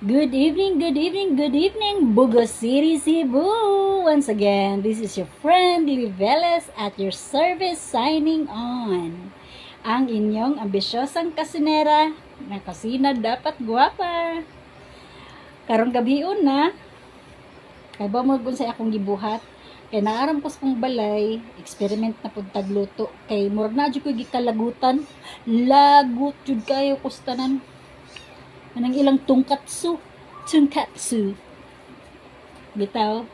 Good evening, good evening, good evening, Bugo City, Cebu! Once again, this is your friend Liveles at your service signing on. Ang inyong ambisyosang kasinera na kasina dapat guwapa. Karong gabi na, kay ba mo kung sa akong gibuhat, kay naaram ko sa kong balay, experiment na pud tagluto, kay murag na jud ko gikalagutan, lagot jud kayo kustanan. Anang ilang tungkatsu. Bitaw,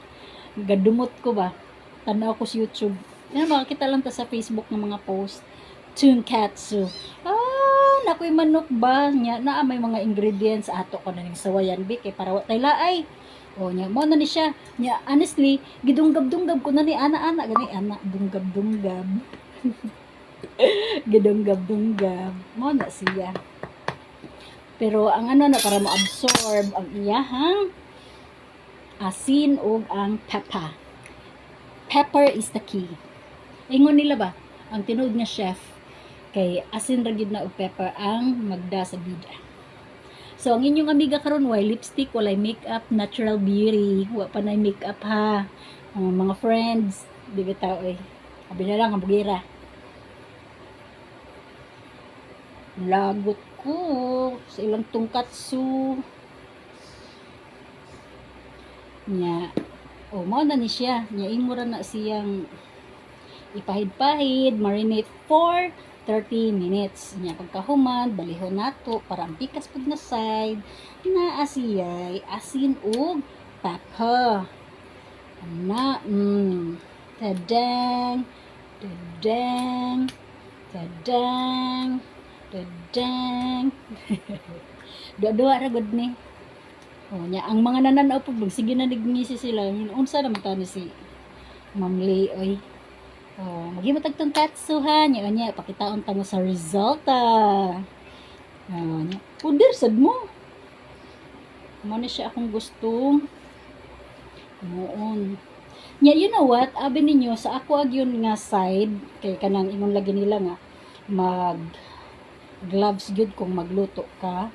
gadumot ko ba? Tanaw ko sa YouTube. Yan, makakita lang ta sa Facebook ng mga post. Tunkatsu. Nakoy manok ba? Nya, na may mga ingredients. Ato ko na ning sawayan, bi. Kay para watay laay. O, nya, mo na ni siya. Nya, honestly, gidunggab-dunggab ko na ni ana-ana. Gani, ana, dunggab-dunggab. Gidunggab-dunggab. Mo na siya. Pero ang ano na para mo-absorb ang iyahang asin o ang pepper. Pepper is the key. Ingon nila ba, ang tinuod nga chef, kay asin ra gyud na og pepper ang magda sa bida. So ang inyong amiga karon way lipstick, walay makeup, natural beauty, wa pa nay makeup ha. Mga friends, di bitaw eh. Abi na lang ang bugira. Lagot ko sa ilang tungkatsu nya. Mao na ni siya nya, imura na siyang ipahid-pahid, marinate for 30 minutes nya. Pagkahuman balihon nato para ang pikas pud na side na asiyay asin ug pepper na tadang tadang tadang tadang. Dua-dua ra gud ni. Nya ang mga nananaw pug sige na nigngisi sila. Unsa naman ta ni si Ma'am Leoy. Maghimo tag tungkatsu ha. Nya pakitaon ta mo sa resulta. Nya puder sad mo. Mo ni siya akong gusto. Moon. Nya you know what? Abi ninyo sa ako agyon nga side kay kanang ingon lagi nila nga mag gloves gyud kung magluto ka.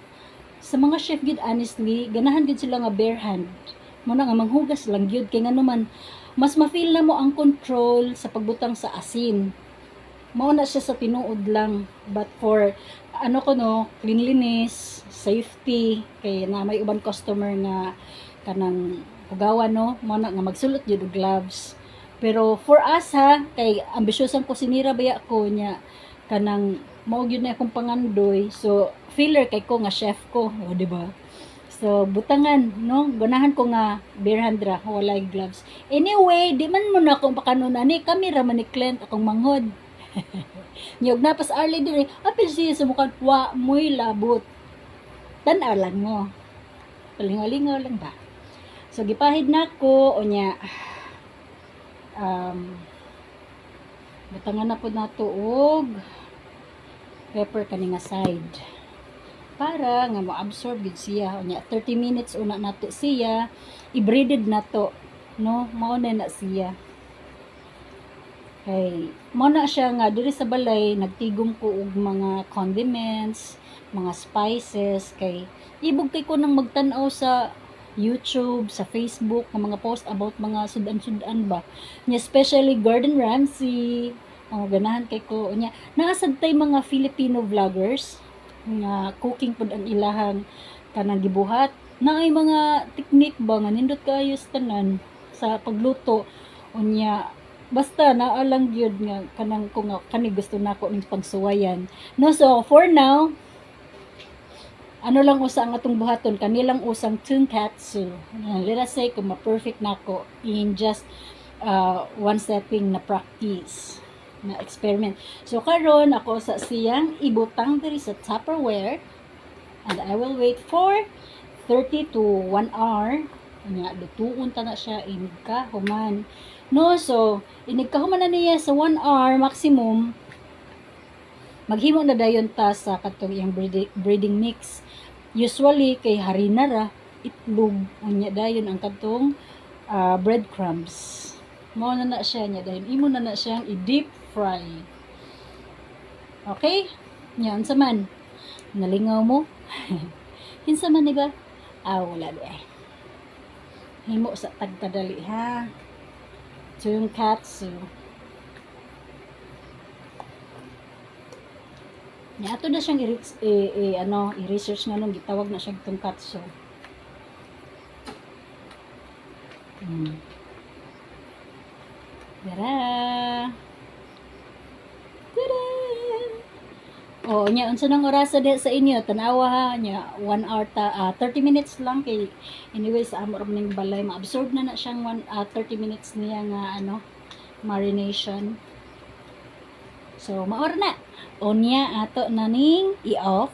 Sa mga chef gyud honestly, ganahan gyud sila nga bare hand. Mo na nga manghugas lang gyud kay ngano man mas ma-feel na mo ang control sa pagbutang sa asin. Mao na siya sa tinuod lang, but for cleanliness, safety, kay na may uban customer nga kanang hugawan no, mo na nga magsulot gyud og gloves. Pero for us ha, kay ambisyosang kusinira baya ko nya kanang mao gyud na akong pangandoy, so filler kay ko nga chef ko, di ba? So butangan no, ganahan ko nga bare hand ra, walay gloves. Anyway, di man mo na akong pakanon ani, kamera man ni client akong manghod. Nyog na pas early dire, apil siya sa mukha wa moy labot. Tan-aw lang mo. Palingaw-lingaw lang ba? So gipahid na ko unya butangan na po nato og pepper kaninga side para nga ma-absorb gid siya. Unya 30 minutes una nato siya i-breaded nato no, mao na siya. Hey, mao na siya nga diri sa balay nagtigom ko og mga condiments, mga spices, kay ibog kay ko nang magtan-aw sa YouTube, sa Facebook, ng mga post about mga sudan-sudan ba. Nya especially Gordon Ramsay. Ganahan kay ko nya. Naasad tay mga Filipino vloggers nga cooking pud ang ilahang kanang gibuhat. Naay mga technique ba nga nindot kaayo sa tanan sa pagluto. Unya basta naa lang gyud nga kanang ko nga kani gusto nako ning pagsuwayan. No, so for now ano lang usa ang atong buhaton, kanilang usang tunkatsu. Let us say kung ma-perfect nako in just one setting na practice na experiment. So karon ako sa siyang ibutang diri sa Tupperware and I will wait for 30 to 1 hour. Nya lutuon ta na siya inigkahuman. No, so inigkahuman na niya sa 1 hour maximum. Maghimo na dayon ta sa katong iyang breading mix. Usually kay harina ra, itlog unya dayon ang katong breadcrumbs. Mao na siya nya dayon imo na siyang i-deep fry. Okay? Nya unsa man? Nalingaw mo? Kinsa man ba? Wala di ay. Himo sa tagkadali ha. Tonkatsu. Ya ato na siyang i-research nga nung gitawag na siyang tonkatsu. Dara. Tada! Oh, nya unsa nang oras sa inyo? Tanawa ha nya 1 hour 30 minutes lang kay anyway sa amo ning balay ma-absorb na siyang 30 minutes niya nga marination. So maor na. Onya ato na ning i-off.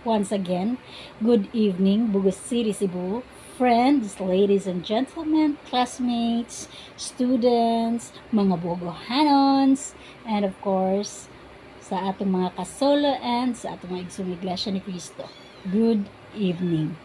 Once again, good evening Bugos City, Cebu. Friends, ladies and gentlemen, classmates, students, mga bogohanons, and of course, sa atong mga kasolo and sa atong mga igsong Iglesia ni Cristo. Good evening.